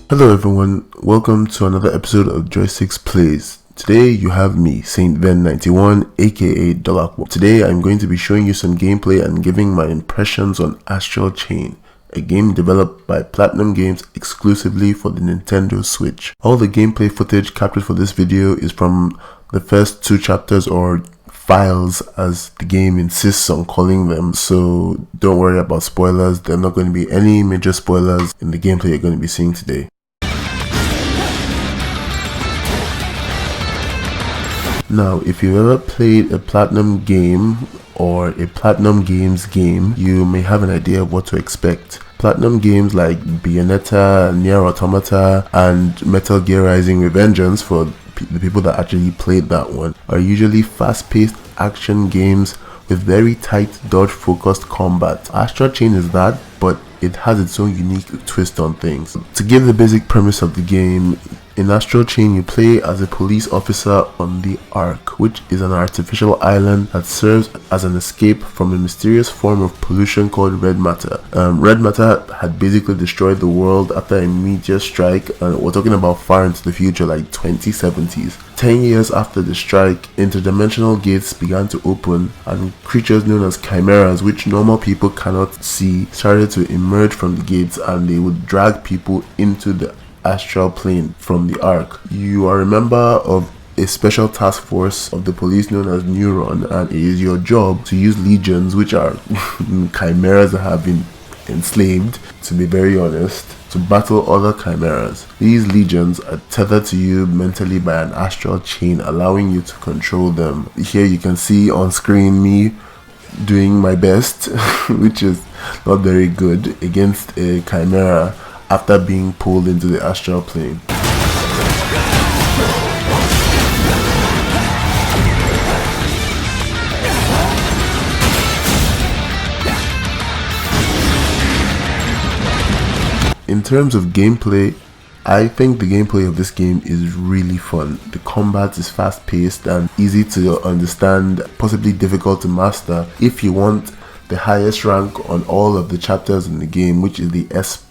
Hello everyone, welcome to another episode of Joystix Plays. Today you have me, Saint Ven91 aka Dolak. Today I'm going to be showing you some gameplay and giving my impressions on Astral Chain, a game developed by Platinum Games exclusively for the Nintendo Switch. All the gameplay footage captured for this video is from the first 2 chapters, or files as the game insists on calling them, so don't worry about spoilers. There are not going to be any major spoilers in the gameplay you're going to be seeing today. Now, if you've ever played a Platinum game or a Platinum Games game, you may have an idea of what to expect. Platinum games like Bayonetta, Nier Automata, and Metal Gear Rising: Revengeance, for the people that actually played that one, are usually fast-paced action games with very tight dodge-focused combat. Astral Chain is that, but it has its own unique twist on things. To give the basic premise of the game, in Astral Chain you play as a police officer on the Ark, which is an artificial island that serves as an escape from a mysterious form of pollution called red matter. Red matter had basically destroyed the world after a meteor strike, and we're talking about far into the future, like 2070s. 10 years after the strike, interdimensional gates began to open, and creatures known as chimeras, which normal people cannot see, started to emerge from the gates, and they would drag people into the astral plane from the Ark. You are a member of a special task force of the police known as Neuron, and it is your job to use legions, which are chimeras that have been enslaved, to be very honest, to battle other chimeras. These legions are tethered to you mentally by an astral chain, allowing you to control them. Here you can see on screen me doing my best, which is not very good, against a chimera after being pulled into the astral plane. In terms of gameplay, I think the gameplay of this game is really fun. The combat is fast paced and easy to understand, possibly difficult to master if you want the highest rank on all of the chapters in the game, which is the S+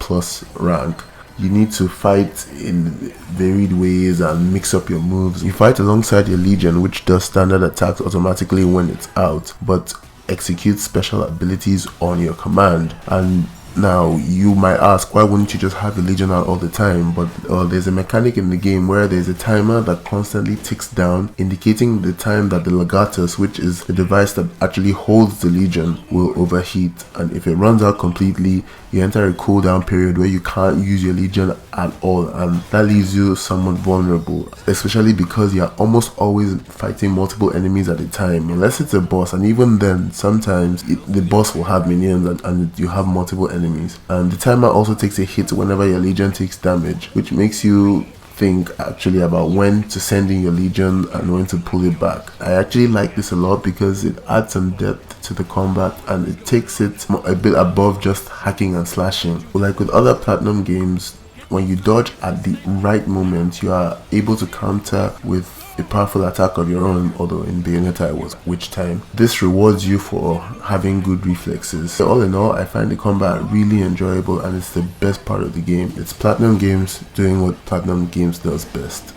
rank. You need to fight in varied ways and mix up your moves. You fight alongside your legion, which does standard attacks automatically when it's out, but executes special abilities on your command. And now you might ask, why wouldn't you just have the legion out all the time? But there's a mechanic in the game where there's a timer that constantly ticks down, indicating the time that the Legatus, which is the device that actually holds the legion, will overheat. And if it runs out completely, you enter a cooldown period where you can't use your legion at all, and that leaves you somewhat vulnerable, especially because you're almost always fighting multiple enemies at a time, unless it's a boss, and even then sometimes the boss will have minions and you have multiple enemies. And the timer also takes a hit whenever your legion takes damage, which makes you think actually about when to send in your legion and when to pull it back. I actually like this a lot because it adds some depth to the combat and it takes it a bit above just hacking and slashing. Like with other Platinum games, when you dodge at the right moment, you are able to counter with a powerful attack of your own, although in Bayonetta it was Witch Time. This rewards you for having good reflexes. So all in all, I find the combat really enjoyable and it's the best part of the game. It's Platinum Games doing what Platinum Games does best.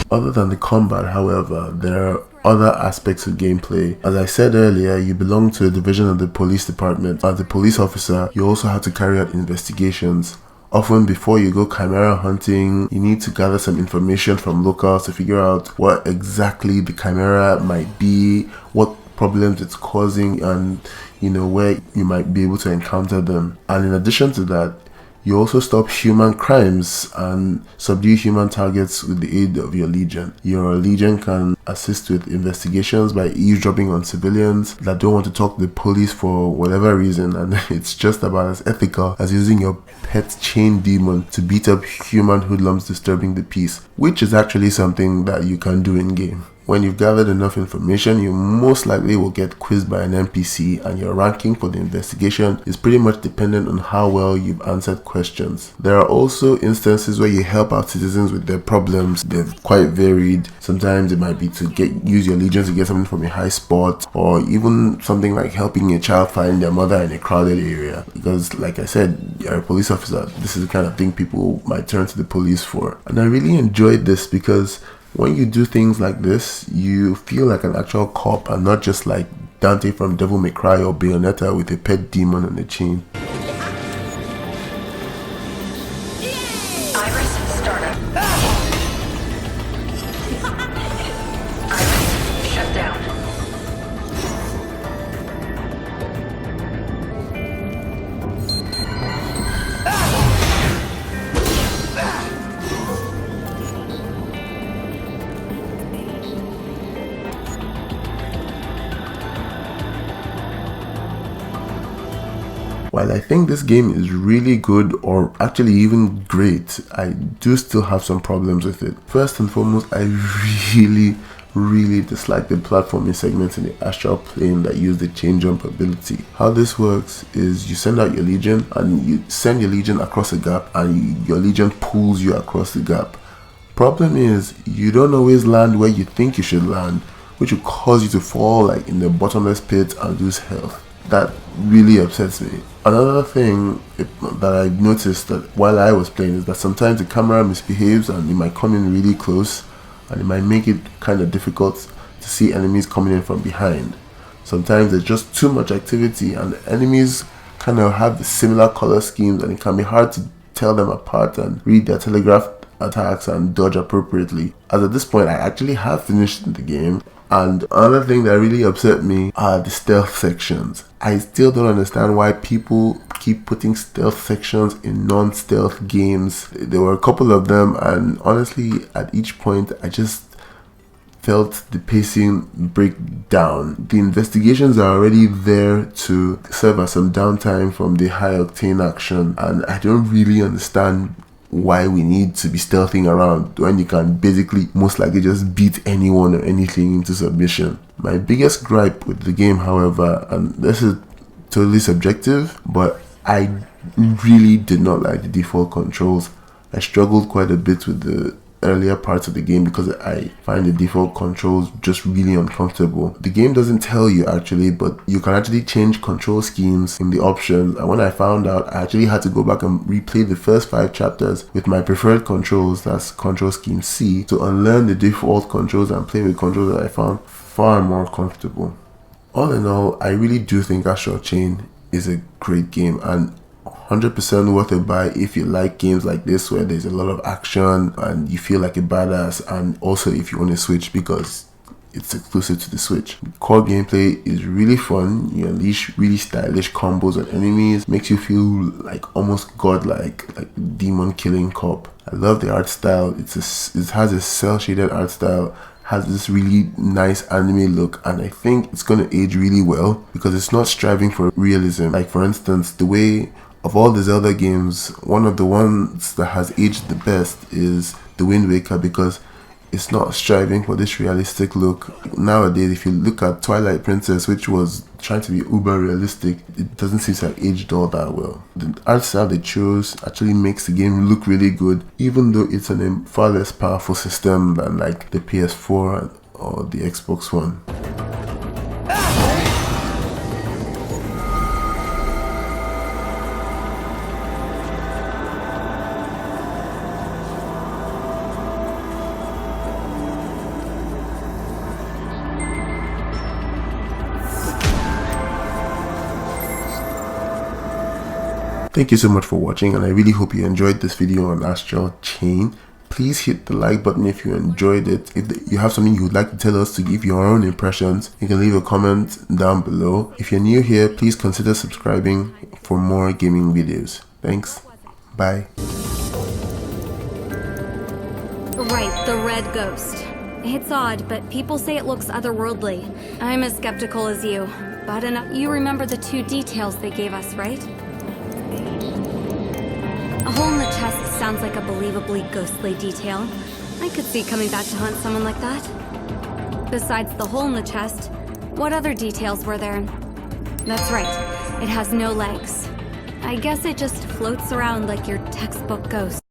Other than the combat, however, there are other aspects of gameplay. As I said earlier, you belong to a division of the police department. As a police officer, you also have to carry out investigations. Often before you go chimera hunting, you need to gather some information from locals to figure out what exactly the chimera might be, what problems it's causing, and where you might be able to encounter them. And in addition to that, you also stop human crimes and subdue human targets with the aid of your legion. Your legion can assist with investigations by eavesdropping on civilians that don't want to talk to the police for whatever reason, and it's just about as ethical as using your pet chain demon to beat up human hoodlums disturbing the peace, which is actually something that you can do in game. When you've gathered enough information, you most likely will get quizzed by an NPC, and your ranking for the investigation is pretty much dependent on how well you've answered questions. There are also instances where you help out citizens with their problems. They're quite varied. Sometimes it might be to use your legion to get something from a high spot, or even something like helping a child find their mother in a crowded area. Because like I said, you're a police officer. This is the kind of thing people might turn to the police for. And I really enjoyed this because when you do things like this, you feel like an actual cop and not just like Dante from Devil May Cry or Bayonetta with a pet demon on a chain. Iris startup. Iris shut down. While I think this game is really good, or actually even great, I do still have some problems with it. First and foremost, I really dislike the platforming segments in the Astral Plane that use the chain jump ability. How this works is you send out your legion and you send your legion across a gap, and your legion pulls you across the gap. Problem is, you don't always land where you think you should land, which will cause you to fall like in the bottomless pit and lose health. That really upsets me. Another thing that I noticed that while I was playing is that sometimes the camera misbehaves and it might come in really close, and it might make it kind of difficult to see enemies coming in from behind. Sometimes there's just too much activity and the enemies kind of have the similar color schemes, and it can be hard to tell them apart and read their telegraph attacks and dodge appropriately. As at this point, I actually have finished the game. And another thing that really upset me are the stealth sections. I still don't understand why people keep putting stealth sections in non-stealth games. There were a couple of them, and honestly, at each point, I just felt the pacing break down. The investigations are already there to serve as some downtime from the high-octane action, and I don't really understand why we need to be stealthing around when you can basically most likely just beat anyone or anything into submission. My biggest gripe with the game, however, and this is totally subjective, but I really did not like the default controls. I struggled quite a bit with the earlier parts of the game because I find the default controls just really uncomfortable. The game doesn't tell you actually, but you can actually change control schemes in the options, and when I found out, I actually had to go back and replay the first 5 chapters with my preferred controls, that's control scheme C, to unlearn the default controls and play with controls that I found far more comfortable. All in all, I really do think Astral Chain is a great game and 100% worth a buy if you like games like this where there's a lot of action and you feel like a badass, and also if you want to Switch because it's exclusive to the Switch. Core gameplay is really fun. You unleash really stylish combos on enemies, makes you feel like almost godlike, like demon killing cop. I love the art style. It has a cel shaded art style, has this really nice anime look, and I think it's going to age really well because it's not striving for realism. Like for instance, the way of all the Zelda games, one of the ones that has aged the best is The Wind Waker because it's not striving for this realistic look. Nowadays, if you look at Twilight Princess, which was trying to be uber realistic, it doesn't seem to have aged all that well. The art style they chose actually makes the game look really good, even though it's on a far less powerful system than like the PS4 or the Xbox One. Thank you so much for watching, and I really hope you enjoyed this video on Astral Chain. Please hit the like button if you enjoyed it. If you have something you would like to tell us to give your own impressions, you can leave a comment down below. If you're new here, please consider subscribing for more gaming videos. Thanks. Bye. Right, the red ghost. It's odd, but people say it looks otherworldly. I'm as skeptical as you, but you remember the 2 details they gave us, right? A hole in the chest sounds like a believably ghostly detail. I could see coming back to hunt someone like that. Besides the hole in the chest, what other details were there? That's right, it has no legs. I guess it just floats around like your textbook ghost.